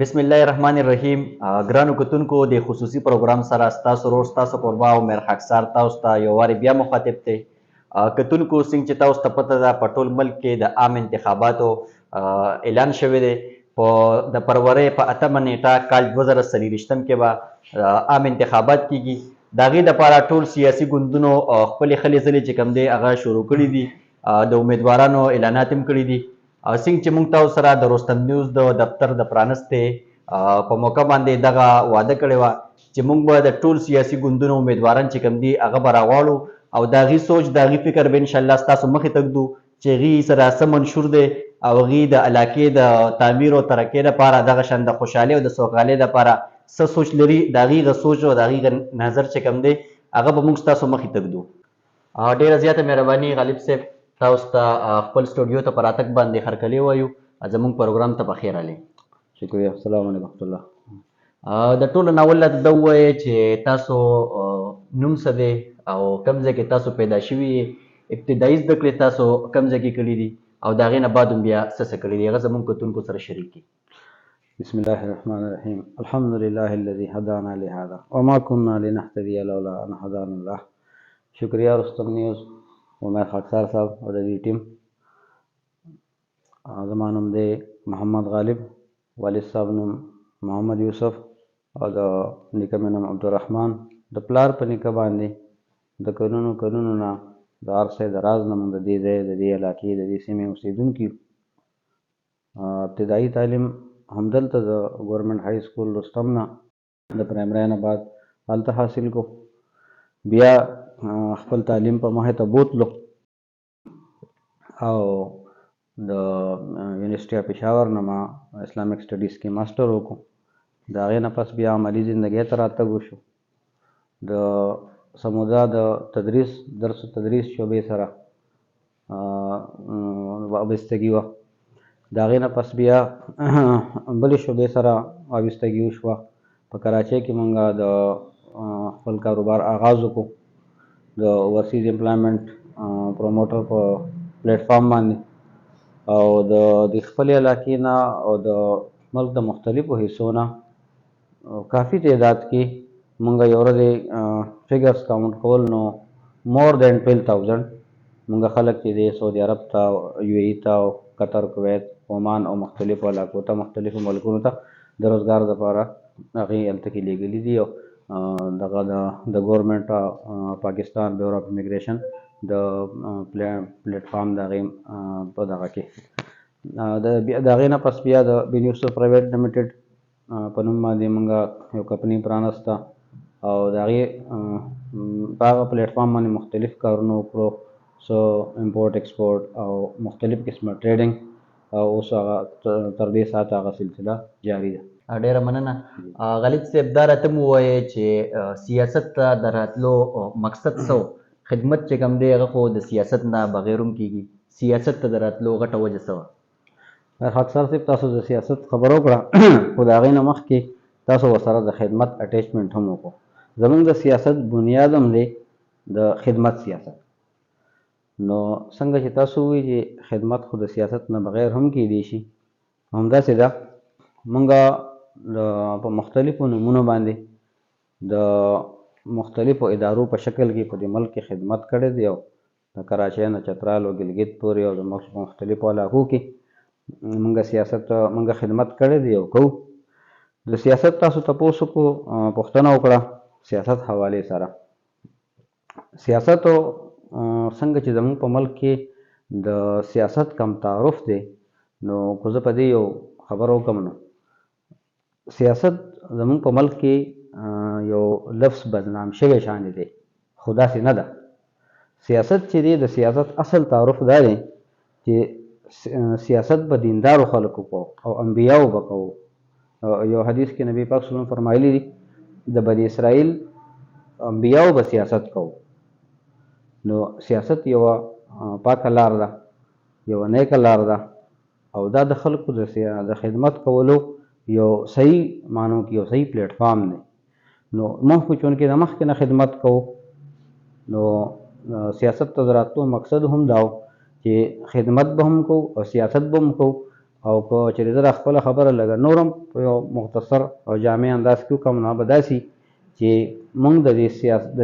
بسم الله الرحمن الرحیم. ګرانو کتونکو د خصوصي پروګرام سره ستاسو ورور ستاسو قربا او میر خاکسار تاسو ته یو وارې بیا مخاطب دی. کتونکو څنګه چې تاسو ته پته ده په ټول ملک کې د عام انتخاباتو اعلان شوی دی. د فروری په 8مه نیټه کال 2023 کې به عام انتخابات کیږي. د هغې دپاره ټول سیاسي ګوندونو خپلې خلې ځلې چې کوم دی هغه شروع کړي دي. د امیدوارانو اعلانات هم کړي دي. څنګه چې موږ تاسو سره د رستم نیوز د دفتر د پرانستې په موقع باندې دغه وعده کړې وه چې موږ به د ټول سیاسي ګوندونو امیدواران چې کوم دي هغه به راغواړو او د هغې سوچ د هغې فکر به انشاءالله ستاسو مخې ته ږدو چې هغې سره څه منشور دی او هغې د علاقې د تعمیر او ترقۍ لپاره دغه شان د خوشحالۍ او د سوکالۍ لپاره څه سوچ لري. د هغې سوچ او د هغې نظر چې کوم دی هغه به موږ ستاسو مخې ته ږدو. ډېره زیاته مهرباني غالب صاحب، تاسو ته خپل سټوډیو ته په راتګ باندې هرکلی وایو. زموږ پروګرام ته بخیر راغلی. شکریہ. السلام علیکم ورحمۃ اللہ. د ټولو نه اول راته دا ووایئ چې تاسو نوم څه دی او کوم ځای کې تاسو پیدا شوي یې، ابتدایي زده کړې تاسو کوم ځای کې کړي دي او د هغې نه بعد هم بیا څه څه کړي دي، هغه زموږ کتونکو سره شریک کړي. بسم الله الرحمن الرحیم. الحمد لله الذي هدانا لهذا وما كنا لنهتدي لولا ان هدانا الله. شکریہ رستم نیوز عمر خاکسار صاحب او د دې ټیم. زما نوم دی محمد غالب، والد صاحب نوم محمد یوسف او د نیکه مې نوم عبدالرحمن. د پلار په نیکه باندې د کلونو نه د هر څه د راز نه موږ د دې ځای د دې علاقې د دې سیمې اوسېدونکي یو. ابتدایي تعلیم همدلته د ګورنمنټ های سکول رستم نه د پرایمرۍ نه بعد هلته حاصل کو. بیا خپل تعلیم په مخې ته بوتلو او د یونیورسټي اف پېښور نه ما اسلامیک سټډیز کې ماسټر وکړو. د هغې نه پس بیا عملي زندګۍ ته راتګ وشو. د سمودا د تدریس درس و تدریس شعبې سره وابستګي وه. د هغې نه پس بیا بلې شعبې سره وابستګي وشوه. په کراچۍ کې موږ د خپل کاروبار آغاز وکړو د اوورسیز امپلایمنټ پروموټر په پلیټ فارم باندې، او د خپلې علاقې نه او د ملک د مختلفو حصو نه کافي تعداد کې موږ یو ورځې فګرز کاونټ کول نو مور دین 12,000 موږ خلک چې دی سعودي عرب ته، یو ای ته او قطر، کویت، عمان او مختلفو علاقو ته، مختلفو ملکونو ته د روزګار دپاره هغې هلته کې لیږلي دي. او دغه د ګورنمنټ پاکستان بیورو اف امیګریشن د پلیټ فارم د هغې په دغه کې د هغې نه پس بیا د بن یوسف پرایویټ لمیټډ په نوم باندې موږ یو کمپنۍ پرانسته او د هغې په هغه پلیټ فارم باندې مختلف کارونه وکړو، سو امپورټ ایکسپورټ او مختلف قسمه ټریډنګ، او اوس هغه تر دې ساعته هغه سلسله جاري ده. ډېره مننه. غالب صاحب، دا راته مو ووایئ چې سیاست ته د راتلو مقصد څه و؟ خدمت چې کوم دی هغه خو د سیاست نه بغیر هم کېږي. سیاست ته د راتلو غټه وجه څه وه؟ خاکسار صاحب، تاسو د سیاست خبره وکړه، خو د هغې نه مخکې تاسو ورسره د خدمت اټیچمنټ هم وکړو. زموږ د سیاست بنیاد هم دی د خدمت سیاست. نو څنګه چې تاسو ووایئ چې خدمت خو د سیاست نه بغیر هم کېدی شي، همداسې ده. موږ په مختلفو نومونو باندې د مختلفو ادارو په شکل کې په دې ملک کې خدمت کړی دی، او د کراچۍ نه چترال او ګلګت پورې او د ملک په مختلفو علاقو کې موږ خدمت کړی دی او کوو. د سیاست تاسو تپوس وکړو، پوښتنه وکړه سیاست حوالې سره. سیاست څنګه چې زموږ په ملک کې د سیاست کم تعارف دی، نو که زه په دې یو خبره وکړم، نو سیاست زموږ په ملک کې یو لفظ بدنام شوی شان دی، خو داسې نه ده. سیاست چې دی، د سیاست اصل تعارف دا دی چې سیاست به دیندارو خلکو کوو او انبیاو به کوو. یو حدیث کې نبی پاک صلی الله علیه وسلم فرمایلی دي د بني اسرائیل انبیاو به سیاست کوو. نو سیاست یوه پاکه لار ده، یوه نیکه لار ده، او دا د خلکو د خدمت کولو یو صحیح معنو کې یو صحیح پلیټ فارم دی. نو موږ خو چونکې د مخکې نه خدمت کوو، نو سیاست ته د راتلو مقصد هم دا و چې خدمت به هم کوو او سیاست به هم کوو، او که چېرې زه دا خپله خبره لږه نورم په یو مختصر او جامع انداز کې وکړم نو به داسې چې موږ د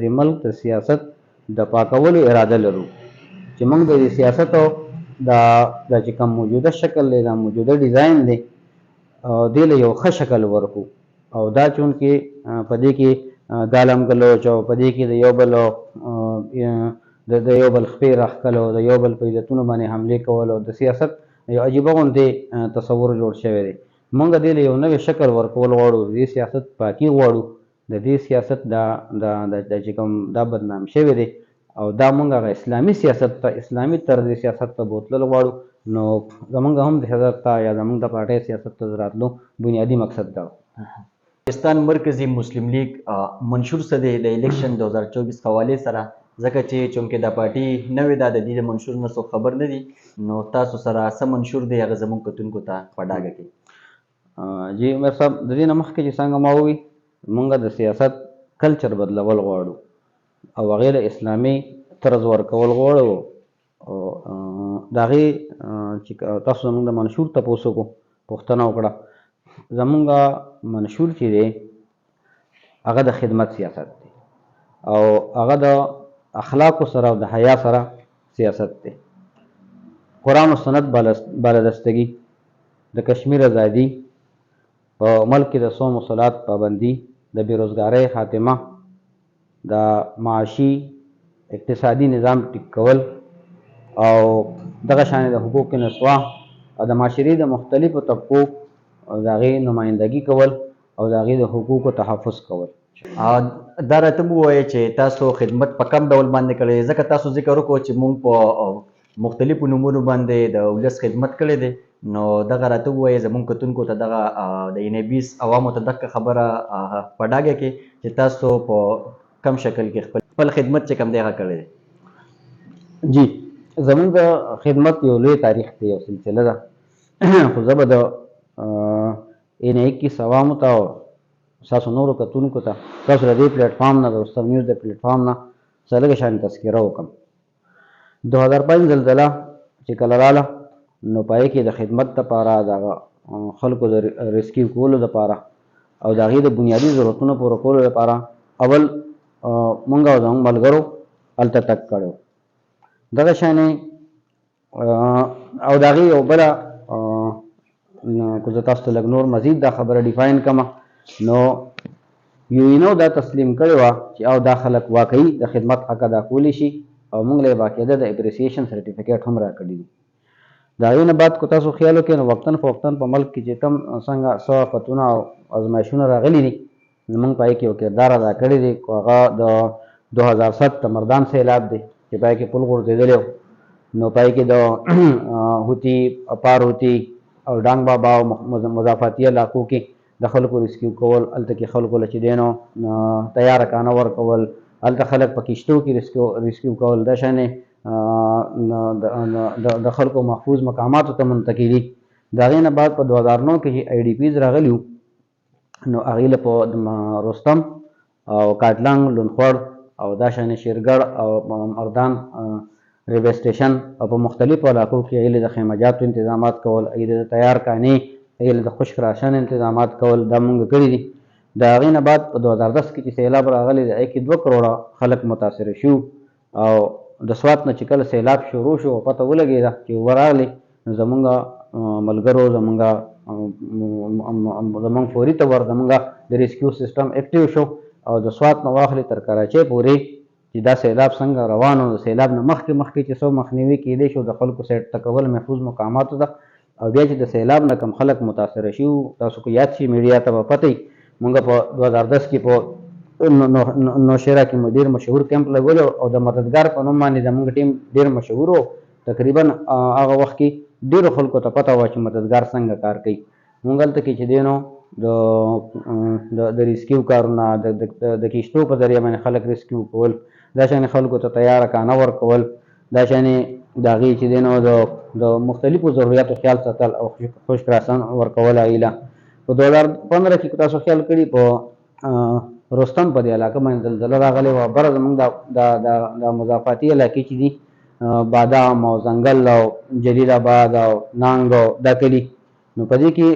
دې ملک د سیاست د پاکولو اراده لرو چې موږ د دې سیاست او دا چې کوم موجوده شکل دی دا موجوده ډیزاین دی دې له یو ښه شکل ورکو او دا چونکې په دې کې ګالم ګلوچ او په دې کې د یو بل خپې راښکل او د یو بل په عزتونو باندې حملې کول او د سیاست یو عجیبه غوندې تصور جوړ شوی دی موږ دې له یو نوی شکل ورکول غواړو د دې سیاست پاکي غواړو د دې سیاست د چې کوم دا بدنام شوی دی او دا موږ هغه اسلامي سیاست ته اسلامي طرز سیاست ته بوتلل غواړو نو زمونږ هم د حضرت ته یا زمونږ د پارټۍ سیاست ته راتلو بنیادي مقصد دا پاکستان مرکزی مسلم لیگ منشور څه دی د الیکشن 2024 حوالې سره ځکه چې چونکې دا پارټي نوې ده د دې د منشور نه څوک خبر نه دي نو تاسو سره څه منشور دی هغه زموږ کتونکو ته په ډاګه کې جی عمر صاحب د دې نه مخکې چې څنګه ما ووي موږ د سیاست کلچر بدلول غواړو او هغې له اسلامي طرز ورکول غواړو او د هغې چې تاسو زموږ د منشور تپوس وکړو پوښتنه وکړه زموږ منشور چې دی هغه د خدمت سیاست دی او هغه د اخلاقو سره او د حیا سره سیاست دی قرآن و سنت بالادستګي د کشمیر ازادي په ملک کې د صوم و صلات پابندي د بېروزګارۍ خاتمه د معاشي اقتصادي نظام ټیک کول او دغه شانې د حقوق نسوا او د معاشرې د مختلفو طبقو او د هغې نمایندګي کول او د هغې د حقوقو تحفظ کول دا راته مو ووایه چې تاسو خدمت په کم ډول باندې کړی ځکه تاسو ذکر وکړو چې موږ په مختلفو نومونو باندې د ولس خدمت کړی دی نو دغه راته ووایه زموږ کتونکو ته دغه د NIBS عوامو ته دغه خبره په ډاګه کې چې تاسو په کم شکل کې خپل خدمت چې کم دی هغه کړی دی جی زموږ د خدمت یو لوی تاریخ دی یو سلسله ده خو زه به د NIBS عوامو ته تاسو نورو کتونکو ته تاسو د دې پلیټفارم نه د استر نیوز د پلیټفارم نه څه لږه شانې تذکره وکړم 2005 زلزله چې کله راله نو په هغې کې د خدمت دپاره د خلکو د ریسکیو کولو دپاره او د هغې د بنیادي ضرورتونو پوره کولو دپاره اول مونږ او زموږ ملګرو هلته تګ کړی و دغه شانې او د هغې یو بله که زه تاسو ته لږ نور مزید دا خبره ډیفاین کړم نو یو دا تسلیم کړی وه چې او دا خلک واقعي د خدمت حق ادا کولی شي او موږ له یې باقاعده د اپریسیشن سرټیفیکیټ هم راکړي دي د هغې نه بعد که تاسو خیال وکړئ نو وقتاً فوقتاً په ملک کې چې کوم څنګه څه آفتونه او ازمایښتونه راغلي دي نو موږ په هغې کې یو کردار ادا کړی دی هغه د 2007 د مردان سیلاب دی چې په هغې کې پل غورځېدلی و نو په هغې کې د هوتي پار هوتي او ډانګ بابا او مضافاتي علاقو کې د خلکو ریسکیو کول هلته کې خلکو له چې دی نو تیاره کانه ورکول هلته خلک په کشتو کې ریسکیو کول دا شانې د خلکو محفوظ مقاماتو ته منتقلي د هغې نه بعد په 2009 کې چې IDPs راغلي وو نو هغې له په رستم او کاټلنګ لونخوړ او دا شانې شیرګړ او مردان ریلوے سټیشن او په مختلفو علاقو کې هغې د خیمه جاتو انتظامات کول هغې د تیار کانې هغې د خشک راشن انتظامات کول دا مونږ کړي دي د هغې نه بعد په 2010 کې چې سیلاب راغلی د هغې کې 2 کروړه خلک متاثره شو او د سوات نه چې کله سیلاب شروع شو پته ولګېده چې ورغلی نو زمونږ ملګرو زمونږ فوري طور زمونږ د ریسکیو سیسټم اکټیو شو او د سوات نه واخلې تر کراچۍ پورې چې دا سیلاب څنګه روان و د سیلاب نه مخکې چې څو مخنیوي کېدی شو د خلکو سیټ تکول محفوظ مقاماتو ته او بیا چې د سیلاب نه کم خلک متاثره شي تاسو کو یاد شي میډیا ته به پته وي مونږ په 2010 کې په نوشهره کې مو ډېر مشهور کیمپ لګولو او د مددګار په نوم باندې زموږ ټیم ډېر مشهور و تقریبا هغه وخت کې ډېرو خلکو ته پته وه چې مددګار څنګه کار کوي مونږ هلته کې چې دی نو د ریسکیو کارونه د کشتو په ذریعه باندې خلک ریسکیو کول دا شانې خلکو ته تیاره کانه ورکول دا شانې د هغې چې دی نو د مختلفو ضرورتو خیال ساتل او خشک راشن ورکول هغې له په 2015 کې تاسو خیال کړي په رستم په دې علاقه باندې زلزله راغلی وه بره زموږ د مضافاتي علاقې چې دي بادام او ځنګل او جلیل آباد او نانګ او دا کلي نو په دې کې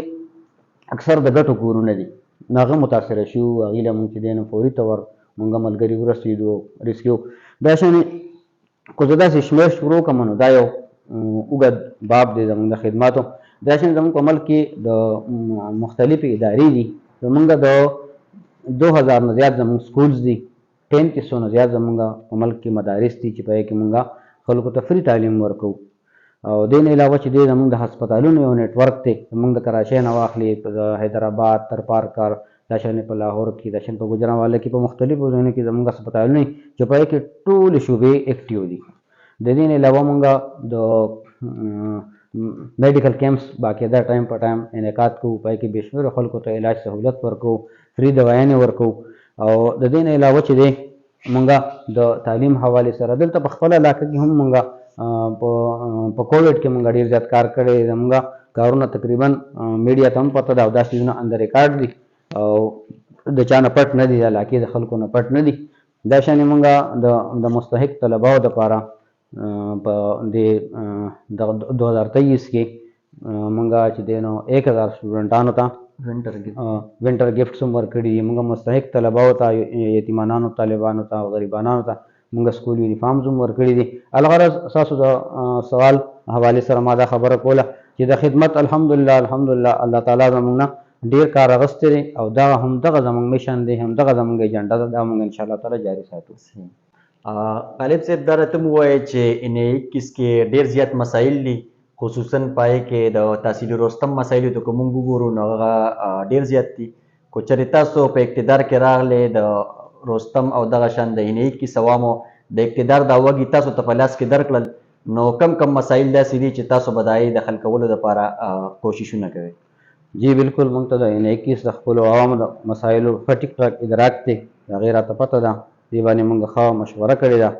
اکثر د ګټو کورونه دي نو هغه متاثره شو هغې له مونږ چې دی نو فوري طور مونږ ملګري ورسېدو ریسکیو دا شانې که زه داسې شمېر شروع کړم نو دا یو اوږد باب دی زمونږ د خدماتو دا شانې زمونږ په ملک کې د مختلفې ادارې دي زمونږ د 2000 نه زیات زمونږ سکولز دي 3300 نه زیات زمونږ په ملک کې مدارس دي چې په هغې کې مونږ خلکو ته فری تعلیم ورکوو او دې نه علاوه چې دی زمونږ د هسپتالونو یو نیټورک دی زمونږ د کراچۍ نه واخلي د حیدرآباد تر پارکر دا شانې په لاهور کې دا شانې په ګوجرانواله کې په مختلفو ځایونو کې زمونږ هسپتالونه چې په هغې کې ټولې شعبې اکټیو دي د دې نه علاوه مونږ د میډیکل کیمپس باقاعده ټایم په ټایم انعقاد کوو په هغې کې بې شمېره خلکو ته علاج سهولت ورکوو فری دوايانې ورکوو او د دې نه علاوه چې دی مونږ د تعلیم حوالې سره دلته په خپله علاقه کې هم مونږ په کووډ کې مونږ ډېر زیات کار کړی زمونږ کارونه تقریبا میډیا ته هم پته ده او دا څیزونه اندر ریکارډ دي او د چا نه پټ نه دي د علاقې د خلکو نه پټ نه دي دا شانې مونږ د مستحق طلباو دپاره په د 2023 کې مونږ چې دی نو 1000 سټوډنټانو ته وینټر ګفټس هم ورکړي دي مونږ مستحق طلباو ته یتیمانانو طالبانو ته او غریبانانو ته مونږ سکول یونیفارمز هم ورکړي دي الغرض ستاسو د سوال حوالې سره ما دا خبره کوله چې د خدمت الحمدلله الله تعالی زمونږ نه ډېر کار اخیستی دی او دغه همدغه زمونږ میشن دی همدغه زمونږ ایجنډا ده دا مونږ انشاءالله تعالی جاري ساتو غالب صاحب دا راته ووایه چې ان 21 کې ډېر زیات مسایل دي خصوصا پای کې د تحصیل وروسته مسایلو ته که موږ وګورو نو هغه ډېر زیات دي خو چېرې تاسو په اقتدار کې راغلی د رستم او دغه شان د ان 21 عوامو د اقتدار دا وږي تاسو ته په لاس کې درکړل نو کم مسایل داسې دي چې تاسو به د هغې د حل کولو دپاره کوششونه کوئ جی بالکل مونږ ته د ان 21 د خپلو عوامو د مسایلو ښه ټیک ټاک ادراک دی د هغې راته پته ده دې باندې مونږ ښه مشوره کړې ده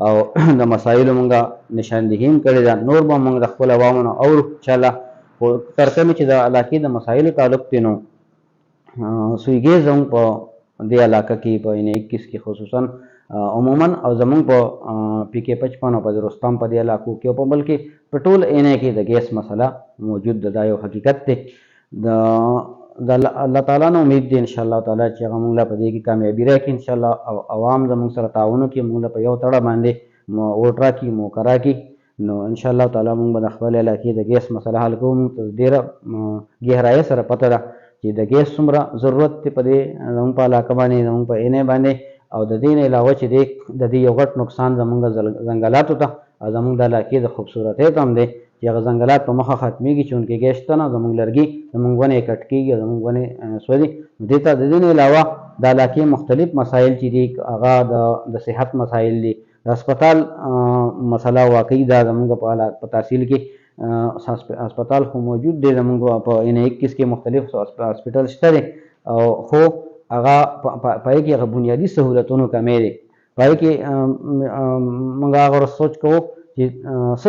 او د مسایلو مونږ نشاندهي هم کړې ده نور به مونږ د خپلو عوامو نه اورو انشاءالله خو تر کومې چې د علاقې د مسایلو تعلق دی نو سویګي زموږ په دې علاقه کې په ان 21 کې خصوصا عموما او زمونږ په پی کې 55 او په رستم په دې علاقو کې او په بلکې په ټول ان کې د ګیس مسله موجود ده دا یو حقیقت دی د الله تعالی نه امید دی انشاءالله تعالی چې هغه موږ له په دې کې کامیابي راکړي انشاءالله او عوام زموږ سره تعاون وکړي موږ له په یو تړه باندې ووټ راکړي موقع راکړي نو انشاءالله تعالی موږ به د خپل علاقې د ګیس مسله حل کوو موږ ته ډېره ګهرایۍ سره پته ده چې د ګیس څومره ضرورت دی په دې زموږ په علاقه باندې زموږ په ان باندې او د دې نه علاوه چې د دې یو غټ نقصان زموږ ځنګلاتو ته او زموږ د علاقې د خوبصورتۍ ته هم دی چې هغه ځنګلات په مخه ختمېږي چې چونکې ګیس شته نه زموږ لرګي زموږ ونې کټ کېږي او زموږ ونې سوځي دې ته د دې نه علاوه د علاقې مختلف مسایل چې دي هغه د صحت مسایل دي د هسپتال مسله واقعي دا زموږ په تحصیل کې هسپتال خو موجود دی زموږ په ان 21 کې مختلف هسپتال شته دی خو هغه په هغې کې هغه بنیادي سهولتونو کمی دی په هغې کې موږ هغه سوچ کوو چې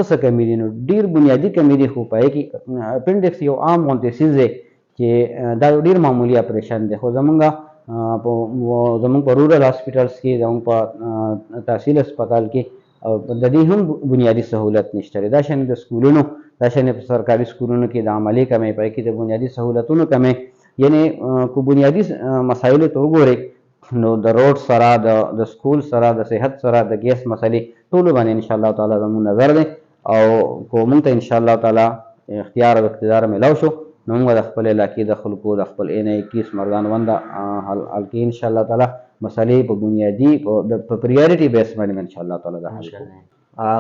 څه کمی دي نو ډېر بنیادي کمی دي خو په هغې کې اپنډکس یو عام غوندې څیز دی چې دا یو ډېر معمولي اپریشن دی خو زموږ په رورل هاسپیټلز کې زموږ په تحصیل هسپتال کې او د دې هم بنیادي سهولت نشته دی دا شانې د سکولونو دا شانې په سرکاري سکولونو کې د عملي کمی په هغې کې د بنیادي سهولتونو کمی یعنی کو بنیادي مسایلو ته وګورئ نو د روډ سره د سکول سره د صحت سره د ګیس مسلې ټولو باندې انشاءالله تعالی زموږ نظر دی او کو موږ ته انشاءالله تعالی اختیار او اقتدار میلاو شو نو موږ د خپل علاقې د خلکو د خپل ان 21 مردان ونده حل کې انشاءالله تعالی مسلې په بنیادي په پریارټي بیس باندې انشاءالله تعالی د حل کوو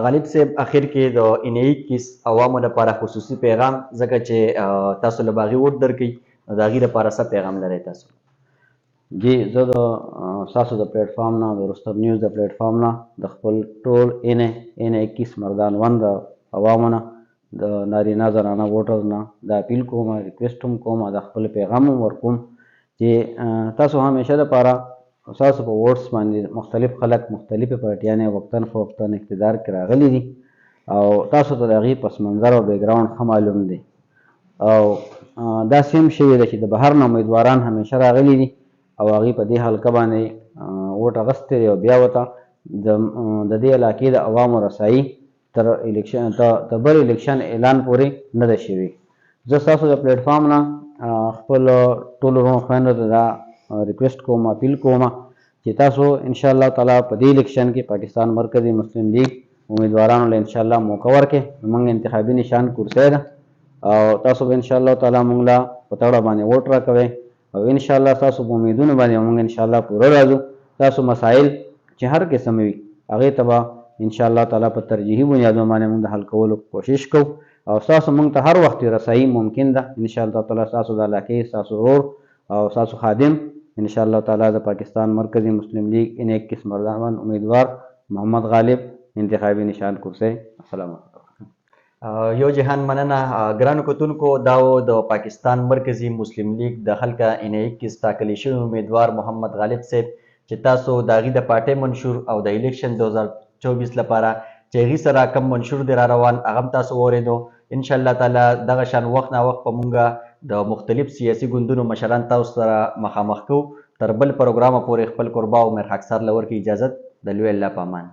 غالب صاحب اخر کې د ان 21 عوامو لپاره خصوصي پیغام ځکه چې تاسو له باغي ووټ درکوي نو د هغې لپاره څه پیغام لرئ تاسو جی زه د ستاسو د پلیټ فارم نه د رستم نیوز د پلیټ فارم نه د خپل ټول ان 21 مردان ون د عوامو نه د نارینه زنانه ووټرز نه دا اپیل کوم ریکویسټ هم کوم د خپل پیغام هم ورکوم چې تاسو همیشه دپاره ستاسو په ووټس باندې مختلف خلک مختلفې پارټیانې وقتاً فوقتاً اقتدار کې راغلي دي او تاسو ته د هغې پس منظر او بیکګراونډ ښه معلوم دی او داسې هم شوي ده چې د بهر نه امیدواران همیشه راغلي دي او هغې په دې حلقه باندې ووټ اخیستی دی او بیا ورته د دې علاقې د عوامو رسایي تر بل الیکشن اعلان پورې نه ده شوې زه ستاسو د پلیټفارم نه خپل ټولو وروڼو خویندو ته دا ریکویسټ کوم، اپیل کوم چې تاسو ان شاء الله تعالی په دې الیکشن کې پاکستان مرکزی مسلم لیگ امیدوارانو له ان شاء الله موقع ورکړي. زموږ انتخابي نشان کرسۍ ده او تاسو به ان شاء الله تعالی موږ له په تړه باندې ووټ راکوئ او ان شاء الله تاسو په امیدونو باندې موږ ان شاء الله پوره راځو. تاسو مسایل چې هر قسم وي هغې ته به ان شاء الله تعالی په ترجیحي بنیادونو باندې موږ د حل کولو کوشش کوو او تاسو موږ ته هر وخت رسایي ممکن ده. ان شاء الله تعالی تاسو د علاقې تاسو ورور او تاسو خادم ان شاء الله تعالی د پاکستان مرکزی مسلم لیگ ان 21 مردان امیدوار محمد غالب انتخابي نشان کرسۍ. السلام علیکم. یو جهان مننه ګرانو کتونکو. دا و د پاکستان مرکزی مسلم لیگ د حلقه ان 21 ټاکلي شوي امیدوار محمد غالب صاحب چې تاسو د هغې د پارټۍ منشور او د الیکشن 2024 لپاره چې هغې سره کم منشور دی را روان هغه هم تاسو واورېدو. انشاءالله تعالی دغه شان وخت نا وخت به مونږ د مختلف سیاسي ګوندونو مشران تاسو سره مخامخ کوو. تر بل پروګرامه پورې خپل قربا او مرحق سر له ورکړي اجازت د لوی الله په امان.